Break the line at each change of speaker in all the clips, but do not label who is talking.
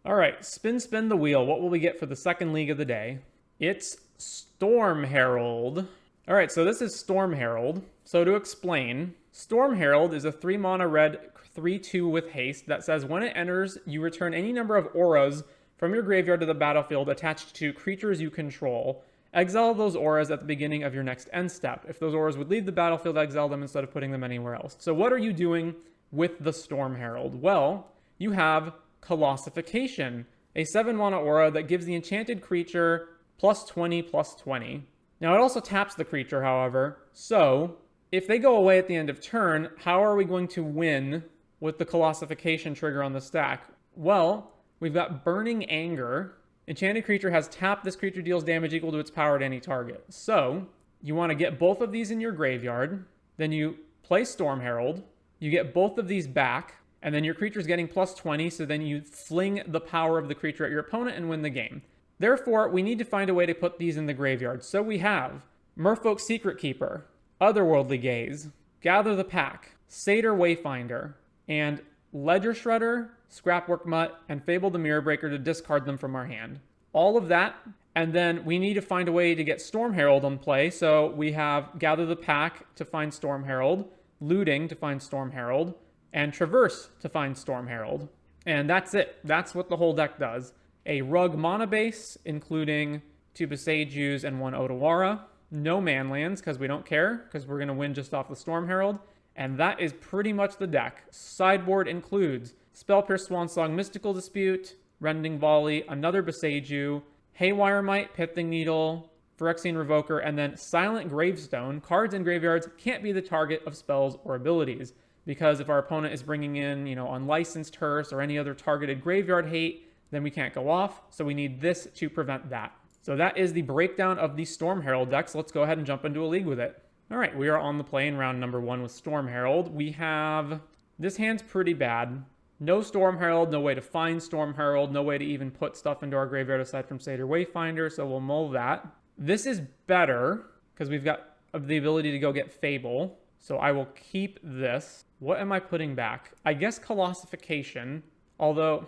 All right, spin the wheel. What will we get for the second league of the day? It's Storm Herald. All right, so this is Storm Herald. So to explain, Storm Herald is a 3-mana red 3/2 with haste that says when it enters, you return any number of auras from your graveyard to the battlefield attached to creatures you control. Exile those auras at the beginning of your next end step. If those auras would leave the battlefield, exile them instead of putting them anywhere else. So what are you doing with the Storm Herald? Well, you have Colossification, a 7-mana aura that gives the enchanted creature +20/+20. Now it also taps the creature, however, so if they go away at the end of turn, how are we going to win with the Colossification trigger on the stack? Well, we've got Burning Anger. Enchanted creature has tapped. This creature deals damage equal to its power at any target. So you want to get both of these in your graveyard, then you play Storm Herald, you get both of these back, and then your creature's getting +20, so then you fling the power of the creature at your opponent and win the game. Therefore, we need to find a way to put these in the graveyard. So we have Merfolk Secret Keeper, Otherworldly Gaze, Gather the Pack, Satyr Wayfinder, and Ledger Shredder, Scrapwork Mutt, and Fable the Mirror Breaker to discard them from our hand. All of that, and then we need to find a way to get Storm Herald on play. So we have Gather the Pack to find Storm Herald, Looting to find Storm Herald, and Traverse to find Storm Herald. And that's it. That's what the whole deck does. A Rug mana base, including 2 Besagus and 1 Otawara. No manlands, because we don't care, because we're going to win just off the Storm Herald. And that is pretty much the deck. Sideboard includes Spellpierce Swansong, Mystical Dispute, Rending Volley, another Besaju, Haywire Might, Pithing Needle, Phyrexian Revoker, and then Silent Gravestone. Cards in graveyards can't be the target of spells or abilities, because if our opponent is bringing in, Unlicensed Hearse or any other targeted graveyard hate, then we can't go off. So we need this to prevent that. So that is the breakdown of the Storm Herald decks. Let's go ahead and jump into a league with it. All right, we are on the play in round number 1 with Storm Herald. We have, this hand's pretty bad. No Storm Herald, no way to find Storm Herald, no way to even put stuff into our graveyard aside from Satyr Wayfinder, so we'll mull that. This is better, because we've got the ability to go get Fable, so I will keep this. What am I putting back? I guess Colossification, although,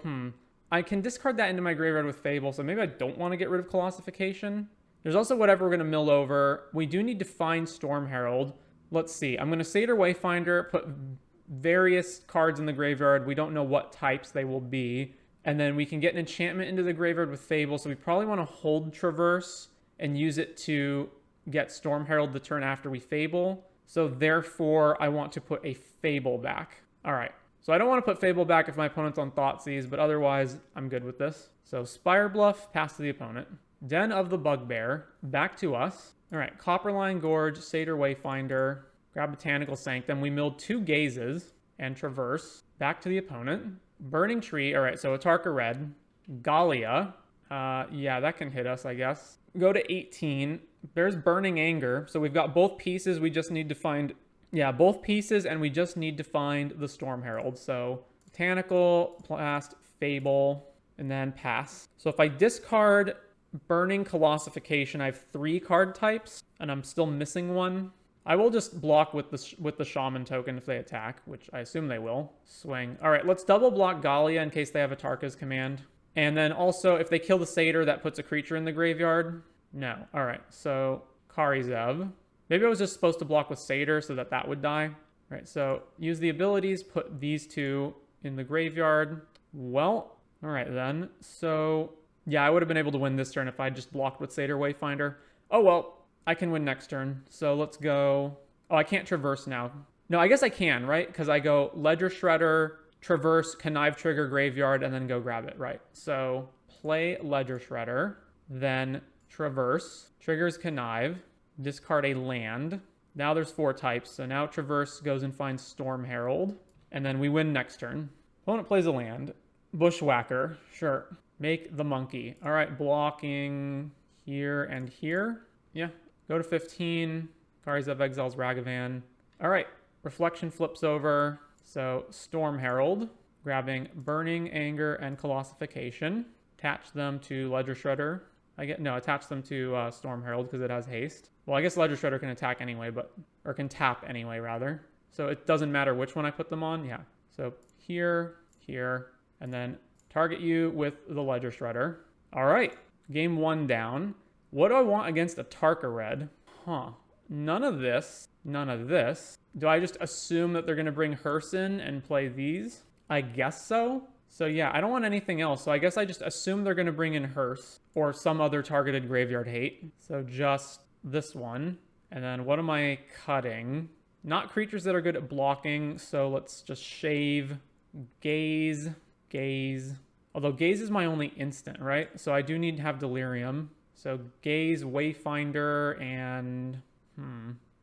I can discard that into my graveyard with Fable, so maybe I don't want to get rid of Colossification. There's also whatever we're going to mill over. We do need to find Storm Herald. Let's see. I'm going to Satyr Wayfinder, put various cards in the graveyard. We don't know what types they will be. And then we can get an enchantment into the graveyard with Fable, so we probably want to hold Traverse and use it to get Storm Herald the turn after we Fable. So therefore, I want to put a Fable back. All right. So I don't want to put Fable back if my opponent's on Thoughtseize, but otherwise, I'm good with this. So Spire Bluff, pass to the opponent. Den of the Bugbear, back to us. All right, Copperline Gorge, Satyr Wayfinder, grab Botanical Sanctum. We milled 2 Gazes and Traverse, back to the opponent. Burning Tree, all right, so Atarka Red. Gallia, yeah, that can hit us, I guess. Go to 18. There's Burning Anger, so we've got both pieces. We just need to find, both pieces, and we just need to find the Storm Herald. So Botanical, Blast, Fable, and then pass. So if I discard Burning Colossification, I have 3 card types, and I'm still missing one. I will just block with the Shaman token if they attack, which I assume they will. Swing. All right, let's double block Gallia in case they have Atarka's command. And then also, if they kill the Satyr, that puts a creature in the graveyard. No. All right, so Karizev. Maybe I was just supposed to block with Satyr so that would die. All right, so use the abilities, put these 2 in the graveyard. Well, all right then. So yeah, I would have been able to win this turn if I just blocked with Satyr Wayfinder. Oh well, I can win next turn. So let's go. Oh, I can't Traverse now. No, I guess I can, right? Because I go Ledger Shredder, Traverse, Connive Trigger, Graveyard, and then go grab it, right? So play Ledger Shredder, then Traverse, triggers Connive, discard a land. Now there's 4 types. So now Traverse goes and finds Storm Herald, and then we win next turn. Opponent plays a land. Bushwhacker, sure. Make the monkey. All right, blocking here and here. Yeah, go to 15. Karizev exiles Ragavan. All right, Reflection flips over. So Storm Herald, grabbing Burning Anger and Colossification. Attach them to Ledger Shredder. Attach them to Storm Herald because it has haste. Well, I guess Ledger Shredder can attack anyway, or can tap anyway, rather. So it doesn't matter which one I put them on. Yeah. So here, and then Target you with the Ledger Shredder. All right, game 1 down. What do I want against Atarka Red? Huh. None of this. None of this. Do I just assume that they're going to bring Hearse in and play these? I guess so. So yeah, I don't want anything else. So I guess I just assume they're going to bring in Hearse or some other targeted graveyard hate. So just this one. And then what am I cutting? Not creatures that are good at blocking. So let's just shave Gaze. Gaze. Although Gaze is my only instant, right? So I do need to have Delirium. So Gaze, Wayfinder, and...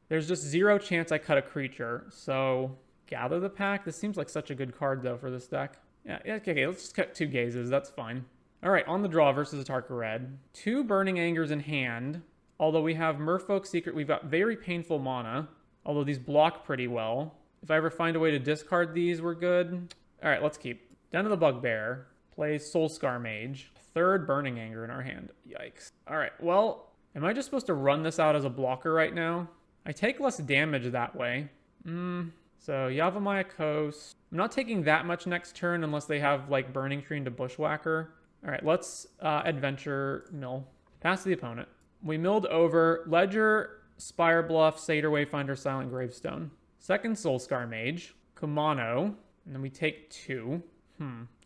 There's just 0 chance I cut a creature. So Gather the Pack. This seems like such a good card, though, for this deck. Yeah, okay, let's just cut 2 Gazes. That's fine. All right, on the draw versus Atarka Red. 2 Burning Angers in hand. Although we have Merfolk Secret, we've got very painful mana. Although these block pretty well. If I ever find a way to discard these, we're good. All right, let's keep. Den of the Bugbear. Plays Soulscar Mage. 3rd Burning Anger in our hand. Yikes. All right, well, am I just supposed to run this out as a blocker right now? I take less damage that way. So Yavimaya Coast. I'm not taking that much next turn unless they have like Burning Tree into Bushwhacker. All right, let's Adventure Mill. Pass to the opponent. We milled over Ledger, Spire Bluff, Satyr Wayfinder, Silent Gravestone. 2nd Soulscar Mage. Kumano. And then we take 2.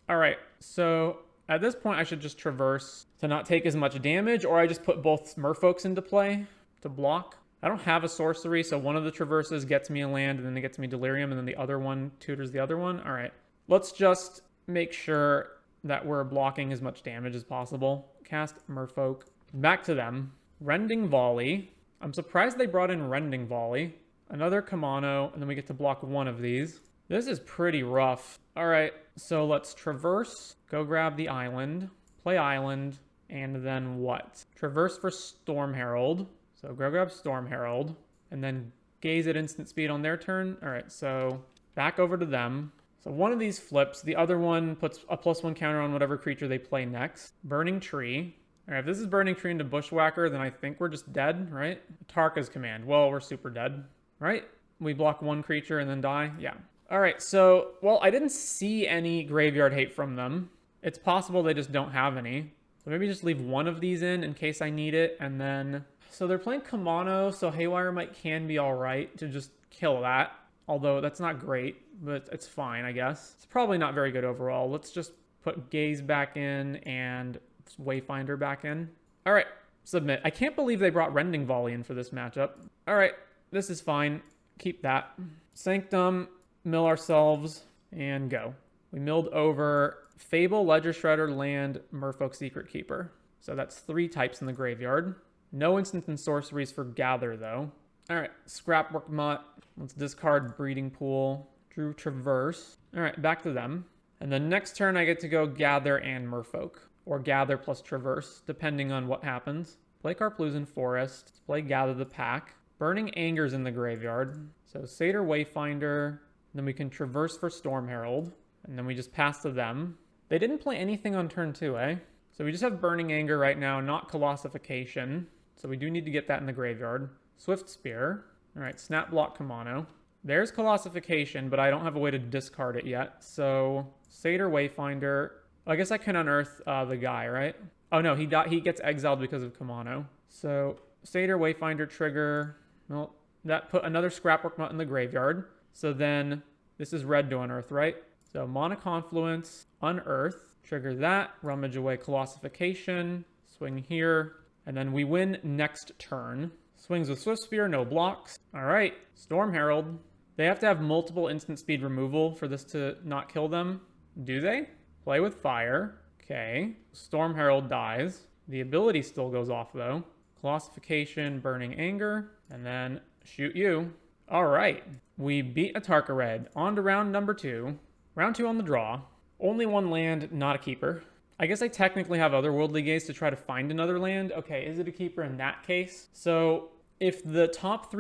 All right, so at this point I should just Traverse to not take as much damage, or I just put both Merfolks into play to block. I don't have a sorcery, so one of the Traverses gets me a land, and then it gets me Delirium, and then the other one tutors the other one. All right, let's just make sure that we're blocking as much damage as possible. Cast Merfolk. Back to them. Rending Volley. I'm surprised they brought in Rending Volley. Another Kumano, and then we get to block 1 of these. This is pretty rough. All right, so let's Traverse, go grab the island, play island, and then what? Traverse for Storm Herald. So go grab Storm Herald, and then Gaze at instant speed on their turn. All right, so back over to them. So one of these flips, the other one puts a +1 counter on whatever creature they play next. Burning Tree. All right, if this is Burning Tree into Bushwhacker, then I think we're just dead, right? Tarka's command. Well, we're super dead, right? We block 1 creature and then die? Yeah. All right, so, well, I didn't see any graveyard hate from them. It's possible they just don't have any. So maybe just leave 1 of these in case I need it, and then... So they're playing Kumano, so Haywire Might can be all right to just kill that. Although that's not great, but it's fine, I guess. It's probably not very good overall. Let's just put Gaze back in and Wayfinder back in. All right, submit. I can't believe they brought Rending Volley in for this matchup. All right, this is fine. Keep that. Sanctum, mill ourselves, and go. We milled over Fable, Ledger Shredder, Land, Merfolk Secret Keeper. So that's 3 types in the graveyard. No instant and sorceries for Gather, though. All right, Scrapwork Mutt. Let's discard Breeding Pool. Drew Traverse. All right, back to them. And then next turn, I get to go Gather and Merfolk. Or Gather plus Traverse, depending on what happens. Play Karplusan Forest. Play Gather the Pack. Burning Anger's in the graveyard. So Satyr Wayfinder. Then we can Traverse for Storm Herald. And then we just pass to them. They didn't play anything on turn 2, eh? So we just have Burning Anger right now, not Colossification. So we do need to get that in the graveyard. Swift Spear. All right, Snap Block Kumano. There's Colossification, but I don't have a way to discard it yet. So Satyr Wayfinder. I guess I can unearth the guy, right? Oh no, he gets exiled because of Kumano. So Satyr Wayfinder trigger. Well, that put another Scrapwork Mutt in the graveyard. So then this is red to unearth, right? So Mana Confluence, unearth, trigger that, rummage away Colossification, swing here, and then we win next turn. Swings with Swift Spear, no blocks. All right, Storm Herald. They have to have multiple instant speed removal for this to not kill them. Do they? Play with fire. Okay. Storm Herald dies. The ability still goes off though. Colossification, Burning Anger, and then shoot you. All right. We beat Atarka Red. On to round number 2. Round 2 on the draw. Only 1 land, not a keeper. I guess I technically have Otherworldly Gaze to try to find another land. Okay, is it a keeper in that case? So if the top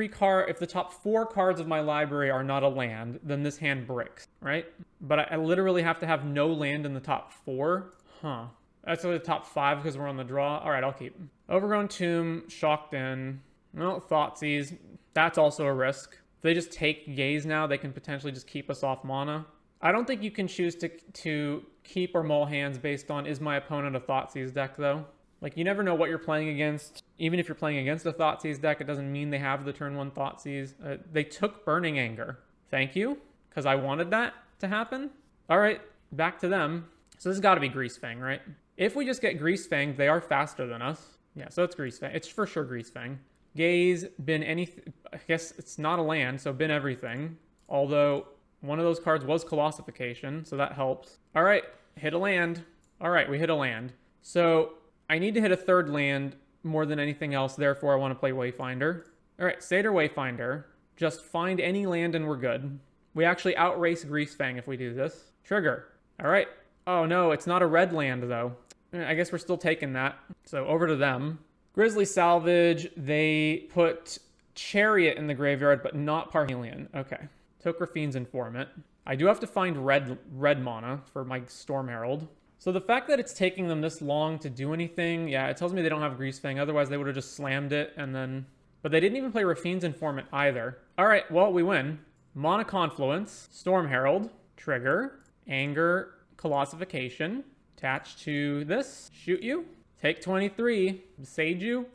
4 cards of my library are not a land, then this hand bricks, right? But I literally have to have no land in the top 4. Huh. That's the top 5 because we're on the draw. All right, I'll keep. Overgrown Tomb, Shocked In. Well, Thoughtseize. That's also a risk. If they just take Gaze now, they can potentially just keep us off mana. I don't think you can choose to keep or mull hands based on is my opponent a Thoughtseize deck, though. Like, you never know what you're playing against. Even if you're playing against a Thoughtseize deck, it doesn't mean they have the turn 1 Thougtseize. They took Burning Anger. Thank you, because I wanted that to happen. All right, back to them. So this has got to be Greasefang, right? If we just get Greasefang, they are faster than us. Yeah, so it's Greasefang. It's for sure Greasefang. Gaze, bin anything. I guess it's not a land, so bin everything. Although one of those cards was Colossification, so that helps. All right, hit a land. All right, we hit a land. So I need to hit a third land more than anything else, therefore I want to play Wayfinder. All right, Satyr Wayfinder. Just find any land and we're good. We actually outrace Greasefang if we do this. Trigger. All right. Oh no, it's not a red land though. I guess we're still taking that. So over to them. Grizzly Salvage, they put Chariot in the graveyard, but not Parhelion. Okay. Took Rafine's Informant. I do have to find red mana for my Storm Herald. So the fact that it's taking them this long to do anything, yeah, it tells me they don't have Greasefang. Otherwise, they would have just slammed it and then... But they didn't even play Rafine's Informant either. All right, well, we win. Mana Confluence, Storm Herald, Trigger, Anger, Colossification, attached to this, shoot you, take 23, Sage you.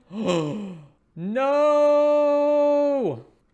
No!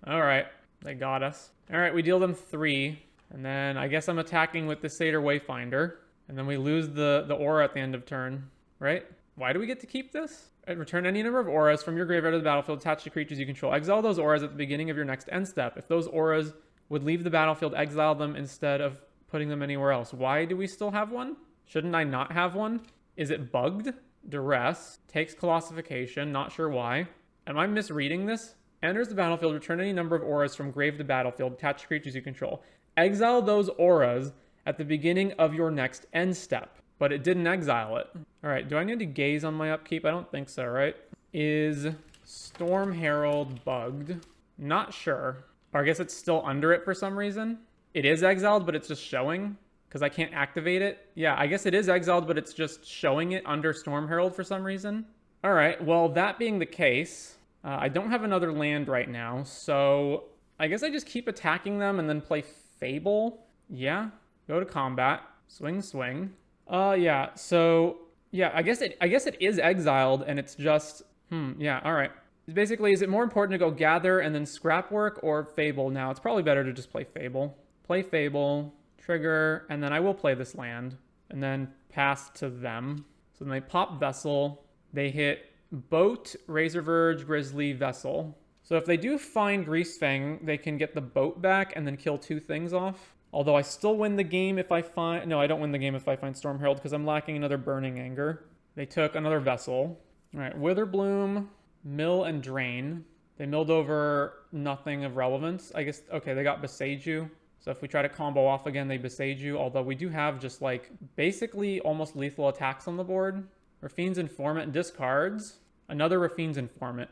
All right, they got us. All right, we deal them 3, and then I guess I'm attacking with the Satyr Wayfinder, and then we lose the aura at the end of turn, right? Why do we get to keep this? Return any number of auras from your graveyard to the battlefield attached to creatures you control. Exile those auras at the beginning of your next end step. If those auras would leave the battlefield, exile them instead of putting them anywhere else. Why do we still have one? Shouldn't I not have one? Is it bugged? Duress. Takes Colossification. Not sure why. Am I misreading this? Enters the battlefield. Return any number of auras from grave to battlefield attached to creatures you control. Exile those auras at the beginning of your next end step. But it didn't exile it. All right, do I need to gaze on my upkeep? I don't think so, right? Is Storm Herald bugged? Not sure. Or I guess it's still under it for some reason. It is exiled, but it's just showing because I can't activate it. Yeah, I guess it is exiled, but it's just showing it under Storm Herald for some reason. All right, well, that being the case, I don't have another land right now, so I guess I just keep attacking them and then play Fable. Yeah, go to combat, swing, swing. Yeah, so, yeah, I guess it is exiled, and it's just, yeah, all right. Basically, is it more important to go gather and then scrap work or Fable now? It's probably better to just play Fable. Play Fable, trigger, and then I will play this land, and then pass to them. So then they pop Vessel, they hit Boat, Razor Verge, Grizzly, Vessel. So if they do find Greasefang, they can get the boat back and then kill 2 things off. Although I still win the game if I find... No, I don't win the game if I find Storm Herald because I'm lacking another Burning Anger. They took another Vessel. All right, Witherbloom, Mill, and Drain. They milled over nothing of relevance. I guess, okay, they got Besage You. So if we try to combo off again, they Besage You. Although we do have just like basically almost lethal attacks on the board. Rafine's Informant discards. Another Rafine's Informant.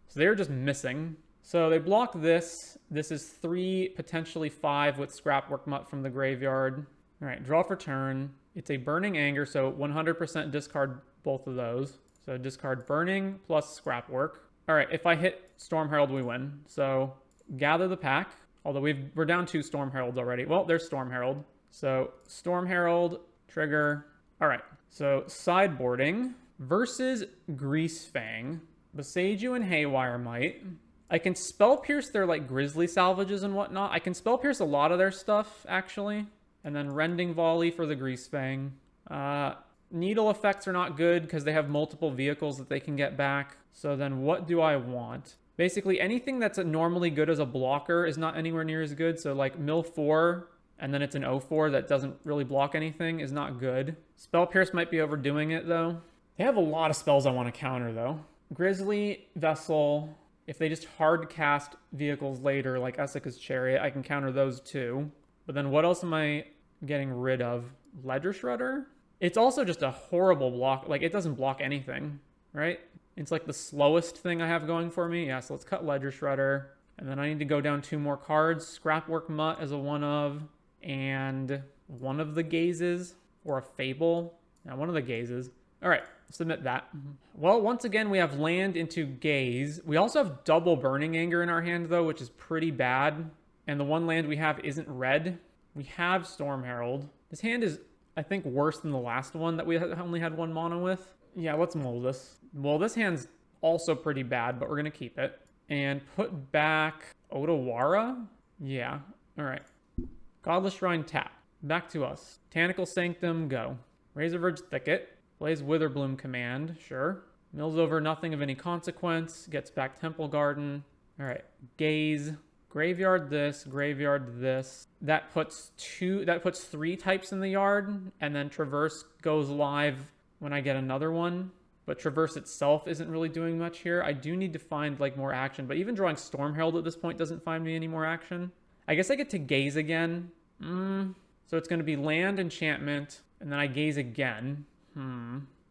So they're just missing. So they block this. This is 3, potentially 5 with Scrapwork Mutt from the graveyard. All right, draw for turn. It's a Burning Anger, so 100% discard both of those. So discard Burning plus Scrapwork. All right, if I hit Storm Herald, we win. So gather the pack. Although we're down 2 Storm Heralds already. Well, there's Storm Herald. So Storm Herald, trigger. All right, so sideboarding versus Greasefang. Besage You and Haywire Might. I can Spell Pierce their like Grizzly Salvages and whatnot. I can Spell Pierce a lot of their stuff, actually. And then Rending Volley for the Greasefang. Needle effects are not good because they have multiple vehicles that they can get back. So then what do I want? Basically, anything that's normally good as a blocker is not anywhere near as good. So like Mill 4, and then it's an 0-4 that doesn't really block anything is not good. Spell Pierce might be overdoing it, though. They have a lot of spells I want to counter, though. Grizzly, Vessel... If they just hard cast vehicles later, like Essica's Chariot, I can counter those too. But then what else am I getting rid of? Ledger Shredder? It's also just a horrible block. Like, it doesn't block anything, right? It's like the slowest thing I have going for me. Yeah, so let's cut Ledger Shredder. And then I need to go down 2 more cards. Scrapwork Mutt as a 1-of. And one of the Gazes. Or a Fable. Now, one of the Gazes. All right, submit that. Well, once again, we have land into Gaze. We also have double Burning Anger in our hand, though, which is pretty bad. And the one land we have isn't red. We have Storm Herald. This hand is, I think, worse than the last one that we only had 1 mana with. Yeah, let's mull this. Well, this hand's also pretty bad, but we're going to keep it. And put back Otawara? Yeah. All right. Godless Shrine, tap. Back to us. Botanical Sanctum, go. Razorverge Thicket. Plays Witherbloom command, sure. Mills over nothing of any consequence. Gets back Temple Garden. All right. Gaze. Graveyard this. Graveyard this. That puts 3 types in the yard. And then Traverse goes live when I get another one. But Traverse itself isn't really doing much here. I do need to find like more action, but even drawing Storm Herald at this point doesn't find me any more action. I guess I get to gaze again. So it's going to be land, enchantment, and then I gaze again.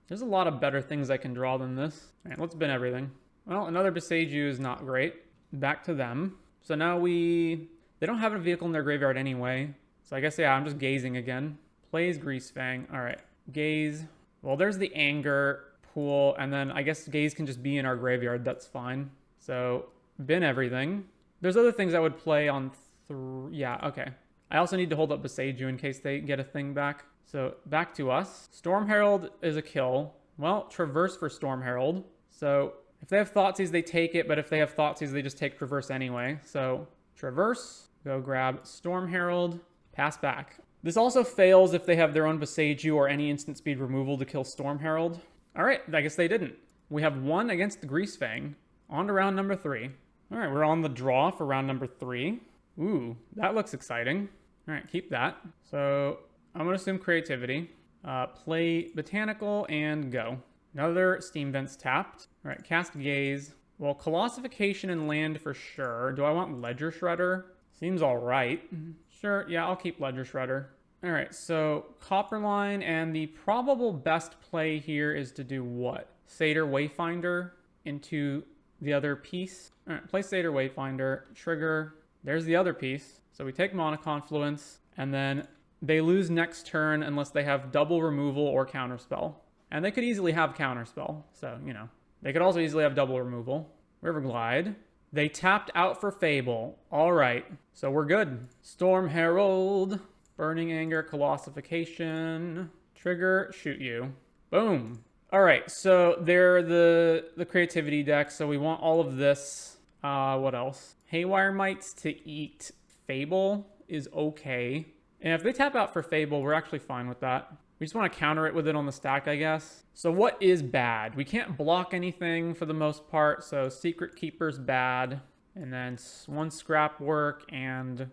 There's a lot of better things I can draw than this. All right, let's bin everything. Well, another Boseiju is not great. Back to them. So now they don't have a vehicle in their graveyard anyway. So I guess, yeah, I'm just gazing again. Plays Greasefang. All right, gaze. Well, there's the anger pool, and then I guess gaze can just be in our graveyard. That's fine. So bin everything. There's other things I would play on. Yeah, okay. I also need to hold up Boseiju in case they get a thing back. So back to us. Storm Herald is a kill. Well, Traverse for Storm Herald. So if they have Thoughtseize, they take it, but if they have Thoughtseize, they just take Traverse anyway. So Traverse, go grab Storm Herald, pass back. This also fails if they have their own Boseiju or any instant speed removal to kill Storm Herald. All right, I guess they didn't. We have 1 against the Greasefang. On to round number 3. All right, we're on the draw for round number 3. Ooh, that looks exciting. All right, keep that. So I'm going to assume Creativity. Play Botanical and go. Another Steam Vents tapped. All right, cast Gaze. Well, Colossification and land for sure. Do I want Ledger Shredder? Seems all right. Sure, yeah, I'll keep Ledger Shredder. All right, so Copperline, and the probable best play here is to do what? Satyr Wayfinder into the other piece. All right, play Satyr Wayfinder, trigger. There's the other piece. So we take Mana Confluence, and then they lose next turn unless they have double removal or counterspell. And they could easily have counterspell, so, you know. They could also easily have double removal. Riverglide. They tapped out for Fable. All right, so we're good. Storm Herald. Burning Anger, Colossification, trigger, shoot you. Boom. All right, so they're the Creativity deck, so we want all of this. What else? Haywire Mites to eat Fable is okay. And if they tap out for Fable, we're actually fine with that. We just want to counter it with it on the stack, I guess. So what is bad? We can't block anything for the most part, so Secret Keeper's bad. And then 1 Scrap Work and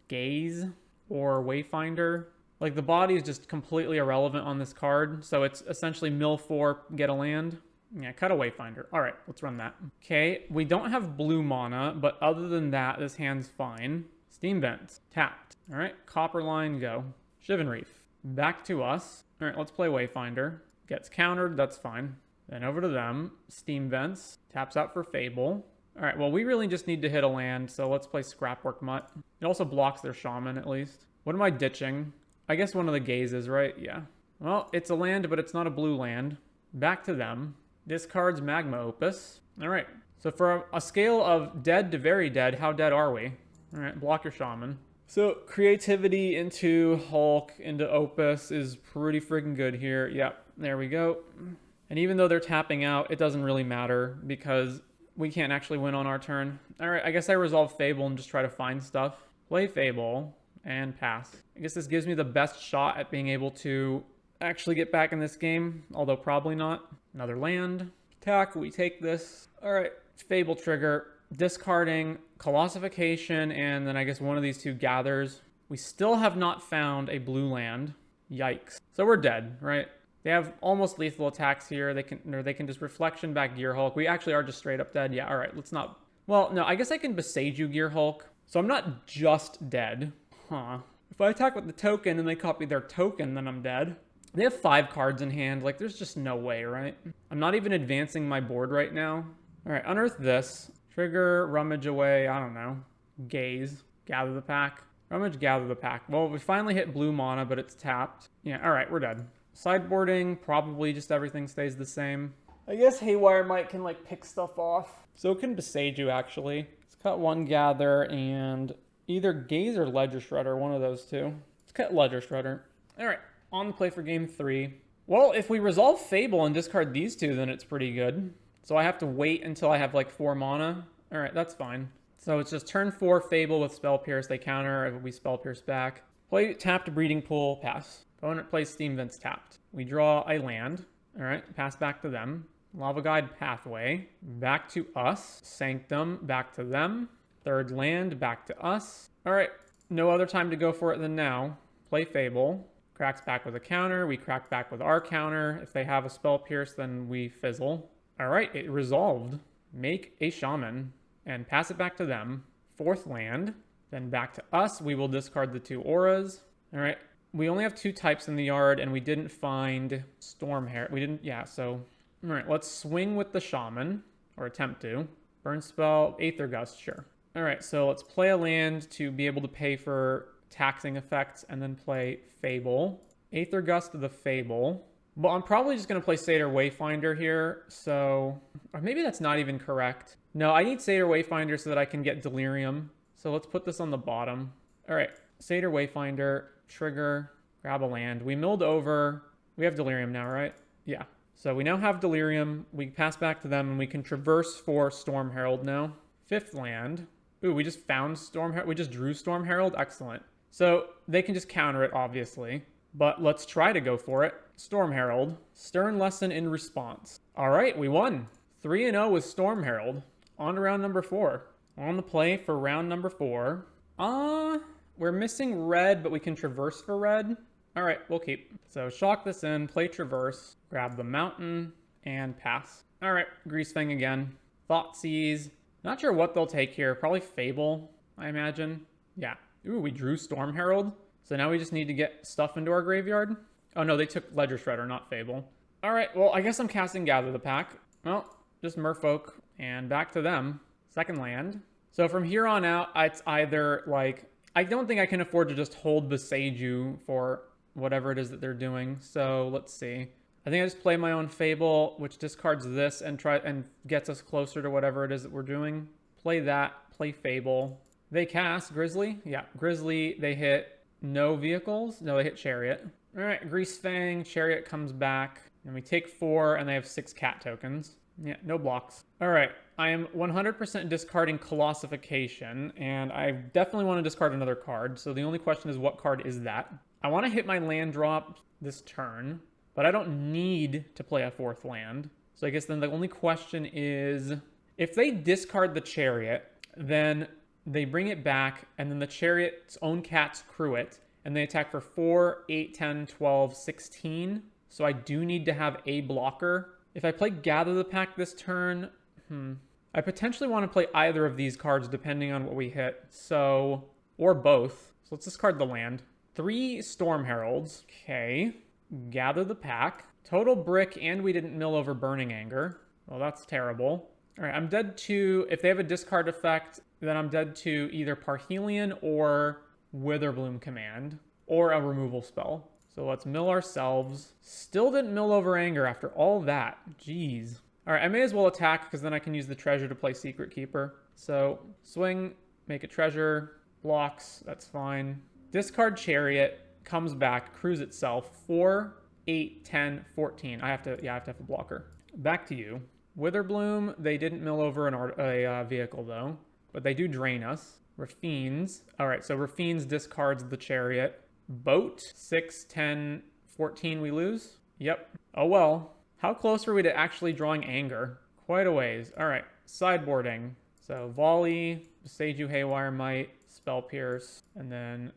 Gaze. Or Wayfinder. Like, the body is just completely irrelevant on this card. So it's essentially mill 4, get a land. Yeah, cut a Wayfinder. All right, let's run that. Okay, we don't have blue mana, but other than that, this hand's fine. Steam Vents, tapped. All right, Copperline, go. Shivan Reef, back to us. All right, let's play Wayfinder. Gets countered, that's fine. Then over to them. Steam Vents, taps out for Fable. All right, well, we really just need to hit a land, so let's play Scrapwork Mutt. It also blocks their Shaman, at least. What am I ditching? I guess one of the gazes, right? Yeah. Well, it's a land, but it's not a blue land. Back to them. Discards Magma Opus. All right, so for a scale of dead to very dead, how dead are we? All right, block your Shaman. So Creativity into Hulk, into Opus is pretty freaking good here. Yep, there we go. And even though they're tapping out, it doesn't really matter because we can't actually win on our turn. All right, I guess I resolve Fable and just try to find stuff. Play Fable and pass. I guess this gives me the best shot at being able to actually get back in this game, although probably not. Another land. Attack, we take this. All right, Fable trigger. Discarding Colossification, and then I guess one of these 2 gathers. We still have not found a blue land. Yikes. So we're dead, right? They have almost lethal attacks here. They can just Reflection back Gear Hulk. We actually are just straight up dead. Yeah, all right, let's not. Well, no, I guess I can Boseiju Gear Hulk. So I'm not just dead. Huh. If I attack with the token and they copy their token, then I'm dead. They have 5 cards in hand. Like, there's just no way, right? I'm not even advancing my board right now. All right, unearth this. Trigger, rummage away, I don't know. Gaze, gather the pack. Rummage, gather the pack. Well, we finally hit blue mana, but it's tapped. Yeah, all right, we're dead. Sideboarding, probably just everything stays the same. I guess Haywire Mite can, like, pick stuff off. So it can Boseiju, actually. Let's cut 1 gather, and Either Gaze or Ledger Shredder, one of those two. Let's cut Ledger Shredder. All right, on the play for game 3. Well, if we resolve Fable and discard these two, then it's pretty good. So I have to wait until I have like 4 mana. All right, that's fine. So it's just turn 4 Fable with Spell Pierce. They counter if we Spell Pierce back. Play tapped Breeding Pool, pass. Opponent plays Steam Vents tapped. We draw a land. All right, pass back to them. Lava Guide Pathway. Back to us. Sanctum, back to them. Third land, back to us. All right, no other time to go for it than now. Play Fable. Cracks back with a counter. We crack back with our counter. If they have a Spell Pierce, then we fizzle. All right, it resolved. Make a Shaman and pass it back to them. 4th land. Then back to us. We will discard the 2 auras. All right, we only have 2 types in the yard, and we didn't find Storm Herald. We didn't, yeah, so... All right, let's swing with the Shaman, or attempt to. Burn Spell, Aether Gust, sure. All right, so let's play a land to be able to pay for taxing effects, and then play Fable. Aether Gust to the Fable. Well, I'm probably just going to play Satyr Wayfinder here, so... Or maybe that's not even correct. No, I need Satyr Wayfinder so that I can get Delirium. So let's put this on the bottom. All right, Satyr Wayfinder, trigger, grab a land. We milled over. We have Delirium now, right? Yeah. So we now have Delirium. We pass back to them, and we can traverse for Storm Herald now. 5th land. Ooh, we just found Storm Herald. We just drew Storm Herald. Excellent. So they can just counter it, obviously. But let's try to go for it. Storm Herald. Stern Lesson in response. All right, we won. 3-0 with Storm Herald. On to round number 4. On the play for round number 4. We're missing red, but we can traverse for red. All right, we'll keep. So shock this in, play traverse, grab the mountain, and pass. All right, Greasefang again. Thoughtseize. Not sure what they'll take here. Probably Fable, I imagine. Yeah. Ooh, we drew Storm Herald. So now we just need to get stuff into our graveyard. Oh no, they took Ledger Shredder, not Fable. All right, well, I guess I'm casting Gather the Pack. Well, just Merfolk, and back to them. 2nd land. So from here on out, it's either like... I don't think I can afford to just hold Beseiju for whatever it is that they're doing. So let's see. I think I just play my own Fable, which discards this and gets us closer to whatever it is that we're doing. Play that, play Fable. They cast Grizzly. Yeah, Grizzly, they hit no vehicles. No, they hit Chariot. All right, Greasefang, Chariot comes back. And we take 4, and they have 6 cat tokens. Yeah, no blocks. All right, I am 100% discarding Colossification, and I definitely want to discard another card. So the only question is, what card is that? I want to hit my land drop this turn, but I don't need to play a 4th land. So I guess then the only question is, if they discard the Chariot, then they bring it back, and then the Chariot's own cats crew it, and they attack for 4, 8, 10, 12, 16. So I do need to have a blocker. If I play Gather the Pack this turn, I potentially want to play either of these cards depending on what we hit. So, or both. So let's discard the land. 3 Storm Heralds. Okay. Gather the Pack. Total brick, and we didn't mill over Burning Anger. Well, that's terrible. All right, I'm dead to... If they have a discard effect, then I'm dead to either Parhelion or Witherbloom Command, or a removal spell. So let's mill ourselves. Still didn't mill over Anger after all that. Jeez. All right, I may as well attack, because then I can use the treasure to play Secret Keeper. So swing, make a treasure, blocks, that's fine. Discard Chariot, comes back, crews itself. 4, 8, 10, 14. I have to have a blocker. Back to you. Witherbloom, they didn't mill over a vehicle though, but they do drain us. Raffine's. All right, so Raffine's discards the Chariot. Boat, 6, 10, 14, we lose. Yep. Oh well. How close are we to actually drawing Anger? Quite a ways. All right, sideboarding. So Volley, Beseiju Haywire Might, Spell Pierce, and then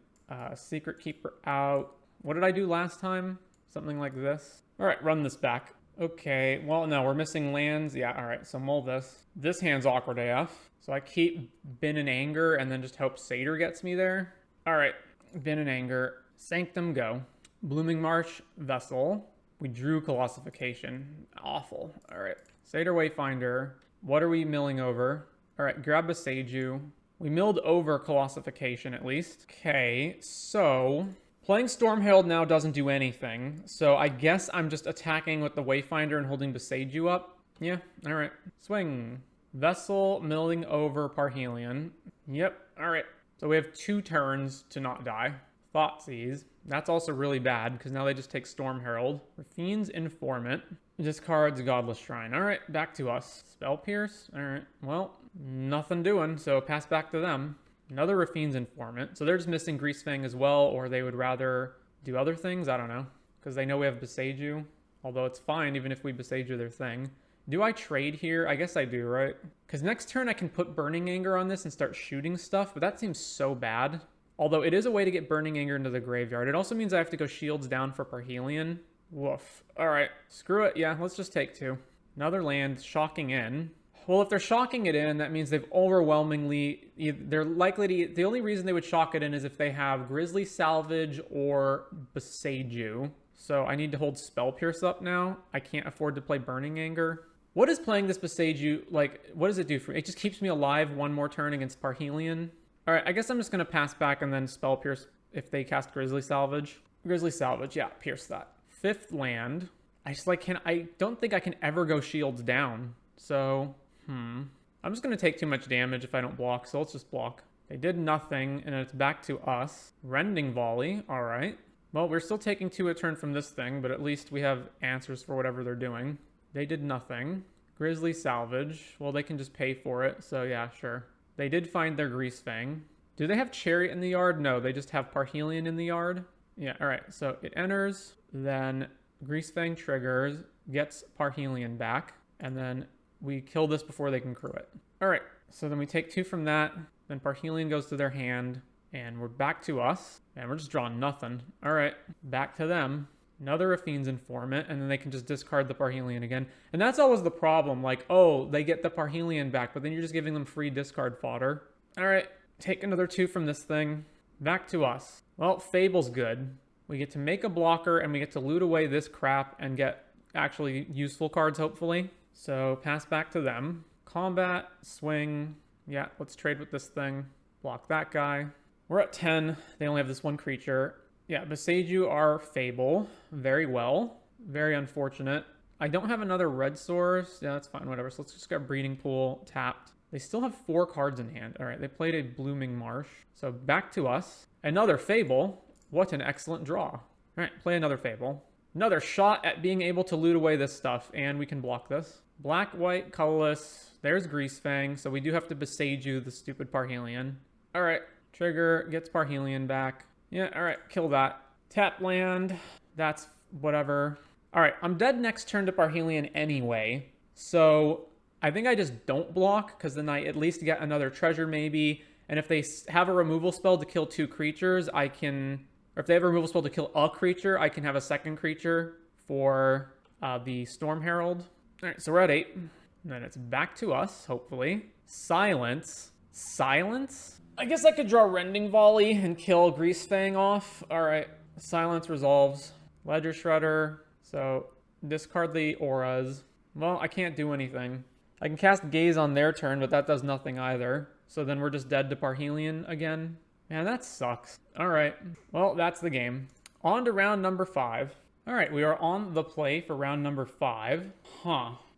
Secret Keeper out. What did I do last time? Something like this. All right, run this back. Okay, well, no, we're missing lands. Yeah, all right, so mull this. This hand's awkward AF. So I keep Bin and Anger and then just hope Satyr gets me there. All right, Bin and Anger. Sanctum, go. Blooming Marsh, Vessel. We drew Colossification. Awful. All right. Satyr Wayfinder. What are we milling over? All right, grab Beseiju. We milled over Colossification at least. Okay, so playing Storm Herald now doesn't do anything. So I guess I'm just attacking with the Wayfinder and holding Beseiju up. Yeah, all right. Swing. Vessel milling over Parhelion. Yep, all right. So we have 2 turns to not die. Thoughtseize. That's also really bad because now they just take Storm Herald. Rafine's Informant. Discards Godless Shrine. All right, back to us. Spell Pierce. All right, well, nothing doing, so pass back to them. Another Rafine's Informant. So they're just missing Greasefang as well, or they would rather do other things. I don't know, because they know we have Beseiju. Although it's fine even if we Beseiju their thing. Do I trade here? I guess I do, right? Because next turn I can put Burning Anger on this and start shooting stuff, but that seems so bad. Although it is a way to get Burning Anger into the graveyard. It also means I have to go shields down for Parhelion. Woof. All right, screw it. Yeah, let's just take 2. Another land, shocking in. Well, if they're shocking it in, that means they've overwhelmingly... They're likely to... The only reason they would shock it in is if they have Grizzly Salvage or Beseiju. So I need to hold Spell Pierce up now. I can't afford to play Burning Anger. What is playing this Beseiju, like, what does it do for me? It just keeps me alive one more turn against Parhelion. All right, I guess I'm just going to pass back and then Spell Pierce if they cast Grizzly Salvage. Grizzly Salvage, yeah, pierce that. 5th land. I don't think I can ever go shields down. So, I'm just going to take too much damage if I don't block, so let's just block. They did nothing, and it's back to us. Rending Volley, all right. Well, we're still taking 2 a turn from this thing, but at least we have answers for whatever they're doing. They did nothing. Grizzly Salvage. Well, they can just pay for it, so yeah, sure. They did find their Greasefang. Do they have Chariot in the yard? No, they just have Parhelion in the yard. Yeah, all right, so it enters, then Greasefang triggers, gets Parhelion back, and then we kill this before they can crew it. All right, so then we take 2 from that, then Parhelion goes to their hand, and we're back to us, and we're just drawing nothing. All right, back to them. Another Rafine's Informant, and then they can just discard the Parhelion again. And that's always the problem. Like, oh, they get the Parhelion back, but then you're just giving them free discard fodder. All right, take another 2 from this thing. Back to us. Well, Fable's good. We get to make a blocker, and we get to loot away this crap and get actually useful cards, hopefully. So pass back to them. Combat, swing. Yeah, let's trade with this thing. Block that guy. We're at 10. They only have this 1 creature. Yeah, Beseiju our Fable. Very well. Very unfortunate. I don't have another red source. Yeah, that's fine, whatever. So let's just get Breeding Pool tapped. They still have 4 cards in hand. All right, they played a Blooming Marsh. So back to us. Another Fable. What an excellent draw. All right, play another Fable. Another shot at being able to loot away this stuff, and we can block this. Black, white, colorless. There's Greasefang, so we do have to Beseiju the stupid Parhelion. All right, trigger, gets Parhelion back. Yeah, all right, kill that. Tap land, that's whatever. All right, I'm dead next turn to Parhelion anyway, so I think I just don't block, because then I at least get another treasure maybe, and if they have a removal spell to kill 2 creatures, I can, or if they have a removal spell to kill a creature, I can have a second creature for the Storm Herald. All right, so we're at 8, and then it's back to us, hopefully. Silence. Silence? I guess I could draw Rending Volley and kill Greasefang off. All right, Silence resolves. Ledger Shredder, so discard the auras. Well, I can't do anything. I can cast Gaze on their turn, but that does nothing either. So then we're just dead to Parhelion again. Man, that sucks. All right, well, that's the game. On to round number 5. All right, we are on the play for round number 5.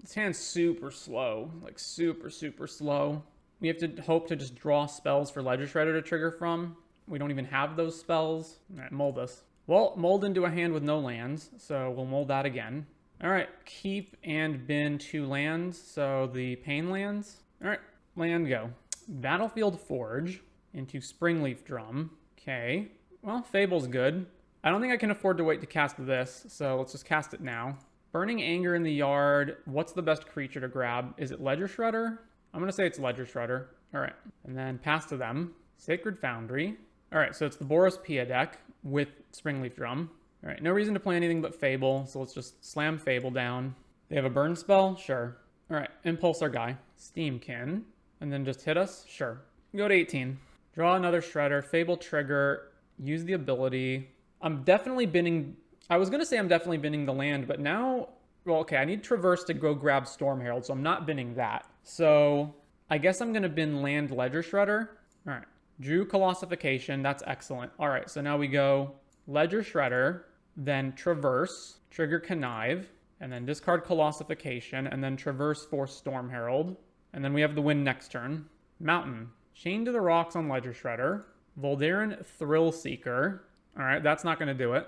This hand's super slow, like super, super slow. We have to hope to just draw spells for Ledger Shredder to trigger from. We don't even have those spells. All right, mold this. Well, mold into a hand with no lands, so we'll mold that again. All right, keep and bin 2 lands, so the Pain lands. All right, land go. Battlefield Forge into Springleaf Drum. Okay, well, Fable's good. I don't think I can afford to wait to cast this, so let's just cast it now. Burning Anger in the yard. What's the best creature to grab? Is it Ledger Shredder? I'm going to say it's Ledger Shredder. All right. And then pass to them. Sacred Foundry. All right, so it's the Boros Pia deck with Springleaf Drum. All right, no reason to play anything but Fable, so let's just slam Fable down. They have a burn spell? Sure. All right, Impulse our guy. Steamkin. And then just hit us? Sure. Go to 18. Draw another Shredder. Fable trigger. Use the ability. I'm definitely binning... I was going to say I'm definitely binning the land, but now... Well, okay, I need Traverse to go grab Storm Herald, so I'm not binning that. So I guess I'm going to bin land Ledger Shredder. All right. Drew Colossification. That's excellent. All right, so now we go Ledger Shredder, then Traverse, trigger Connive, and then discard Colossification, and then Traverse for Storm Herald. And then we have the win next turn. Mountain. Chain to the Rocks on Ledger Shredder. Voldarin Thrill Seeker. All right, that's not going to do it.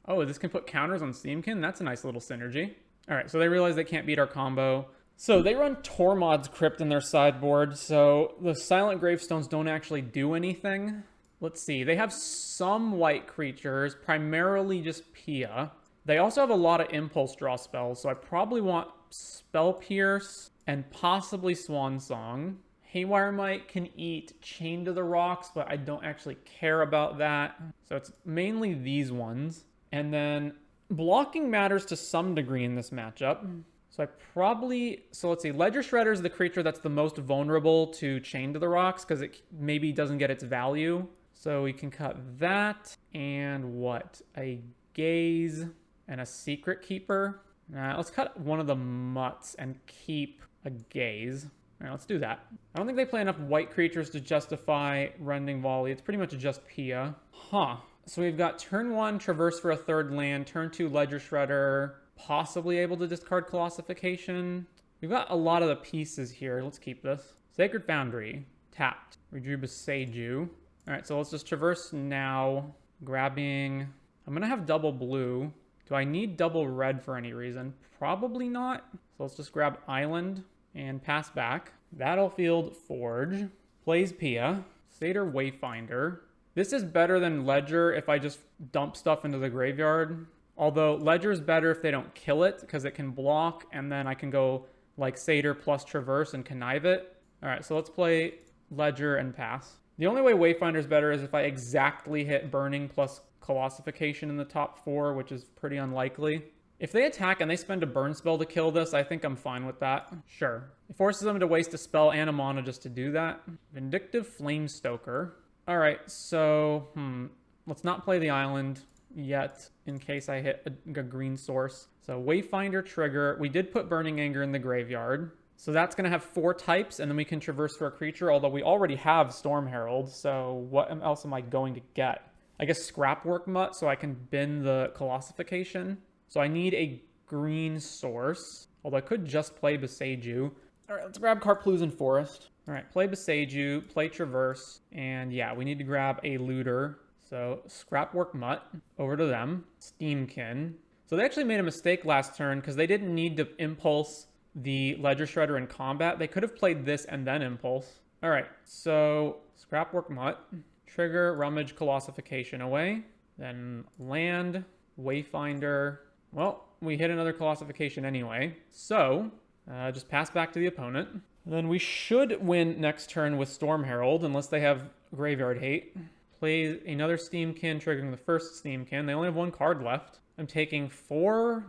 Oh, this can put counters on Steamkin? That's a nice little synergy. All right, so they realize they can't beat our combo. So they run Tormod's Crypt in their sideboard, so the Silent Gravestones don't actually do anything. Let's see, they have some white creatures, primarily just Pia. They also have a lot of Impulse Draw spells, so I probably want Spell Pierce and possibly Swan Song. Haywire Might can eat Chain to the Rocks, but I don't actually care about that. So it's mainly these ones. And then blocking matters to some degree in this matchup. So let's see, Ledger Shredder is the creature that's the most vulnerable to Chain to the Rocks because it maybe doesn't get its value. So we can cut that and what? A Gaze and a Secret Keeper. Let's cut one of the Mutts and keep a Gaze. All right, let's do that. I don't think they play enough white creatures to justify Rending Volley. It's pretty much just Pia. So we've got turn 1, Traverse for a 3rd land. Turn 2, Ledger Shredder. Possibly able to discard Colossification. We've got a lot of the pieces here. Let's keep this. Sacred Foundry. Tapped. We drew Beseiju. All right, so let's just Traverse now. Grabbing... I'm going to have double blue. Do I need double red for any reason? Probably not. So let's just grab Island and pass back. Battlefield Forge. Plays Pia. Satyr Wayfinder. This is better than Ledger if I just dump stuff into the graveyard. Although Ledger is better if they don't kill it because it can block, and then I can go like Satyr plus Traverse and connive it. All right, so let's play Ledger and pass. The only way Wayfinder is better is if I exactly hit Burning plus Colossification in the top 4, which is pretty unlikely. If they attack and they spend a burn spell to kill this, I think I'm fine with that. Sure. It forces them to waste a spell and a mana just to do that. Vindictive Flamestoker. All right, so let's not play the island yet in case I hit a green source. So Wayfinder trigger. We did put Burning Anger in the graveyard. So that's going to have 4 types, and then we can Traverse for a creature, although we already have Storm Herald, so what else am I going to get? I guess Scrapwork Mutt, so I can bin the Colossification. So I need a green source, although I could just play Beseiju. All right, let's grab Karplusan Forest. All right, play Beseiju, play Traverse, and yeah, we need to grab a Looter. So Scrapwork Mutt, over to them. Steamkin. So they actually made a mistake last turn because they didn't need to Impulse the Ledger Shredder in combat. They could have played this and then Impulse. All right, so Scrapwork Mutt, trigger, Rummage, Colossification away, then land, Wayfinder. Well, we hit another Colossification anyway, so just pass back to the opponent. Then we should win next turn with Storm Herald, unless they have Graveyard Hate. Play another Steamkin, triggering the first Steamkin. They only have 1 card left. I'm taking 4.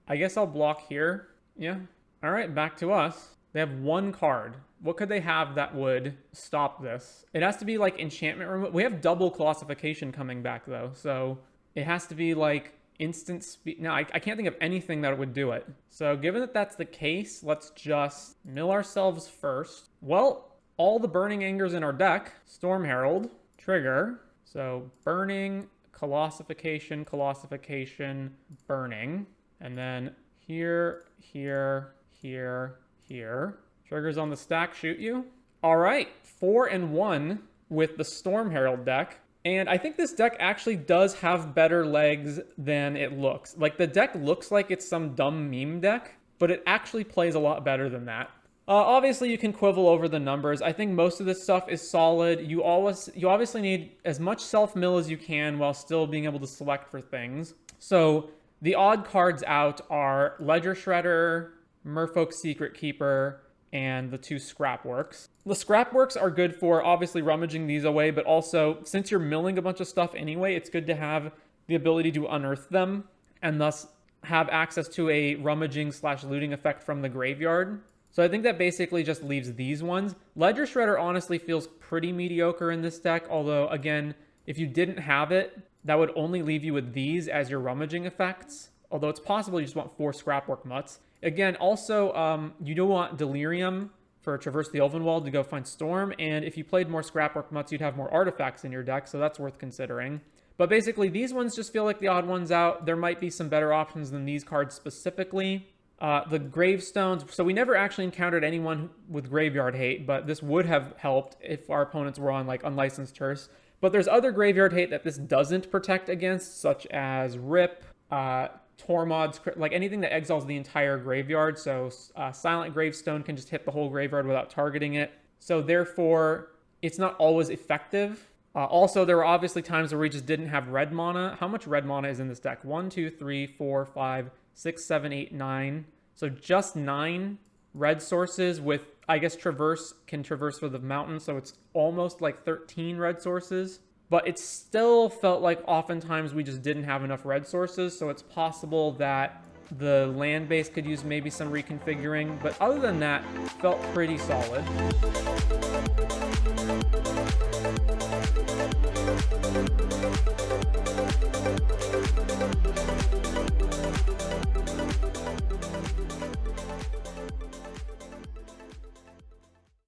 I guess I'll block here. Yeah. All right, back to us. They have 1 card. What could they have that would stop this? It has to be like Enchantment Removal. We have double Colossification coming back though, so it has to be like instant speed. No, I can't think of anything that would do it. So given that that's the case, let's just mill ourselves first. Well, all the Burning Angers in our deck. Storm Herald, trigger. So Burning, Colossification, Colossification, Burning. And then here, here, here, here. Triggers on the stack, shoot you. All right, 4-1 with the Storm Herald deck. And I think this deck actually does have better legs than it looks. Like, the deck looks like it's some dumb meme deck, but it actually plays a lot better than that. Obviously, you can quibble over the numbers. I think most of this stuff is solid. You obviously need as much self-mill as you can while still being able to select for things. So the odd cards out are Ledger Shredder, Merfolk Secret Keeper, and the 2 Scrapworks. The Scrapworks are good for obviously rummaging these away, but also since you're milling a bunch of stuff anyway, it's good to have the ability to unearth them and thus have access to a rummaging/looting effect from the graveyard. So I think that basically just leaves these ones. Ledger Shredder honestly feels pretty mediocre in this deck, although again, if you didn't have it, that would only leave you with these as your rummaging effects. Although it's possible you just want 4 Scrapwork Mutts. Again, also, you do want Delirium for Traverse the Elvenwald to go find Storm, and if you played more Scrapwork Mutts, you'd have more artifacts in your deck, so that's worth considering. But basically, these ones just feel like the odd ones out. There might be some better options than these cards specifically. The gravestones, so we never actually encountered anyone with graveyard hate, but this would have helped if our opponents were on like unlicensed turfs. But there's other graveyard hate that this doesn't protect against, such as Rip, Tormod's, like anything that exiles the entire graveyard. So Silent Gravestone can just hit the whole graveyard without targeting it. So therefore, it's not always effective. Also, there were obviously times where we just didn't have red mana. How much red mana is in this deck? 1, 2, 3, 4, 5, 6, 7, 8, 9. So just 9 red sources with, I guess, can traverse for the mountain. So it's almost like 13 red sources. But it still felt like oftentimes we just didn't have enough red sources. So it's possible that the land base could use maybe some reconfiguring. But other than that, felt pretty solid.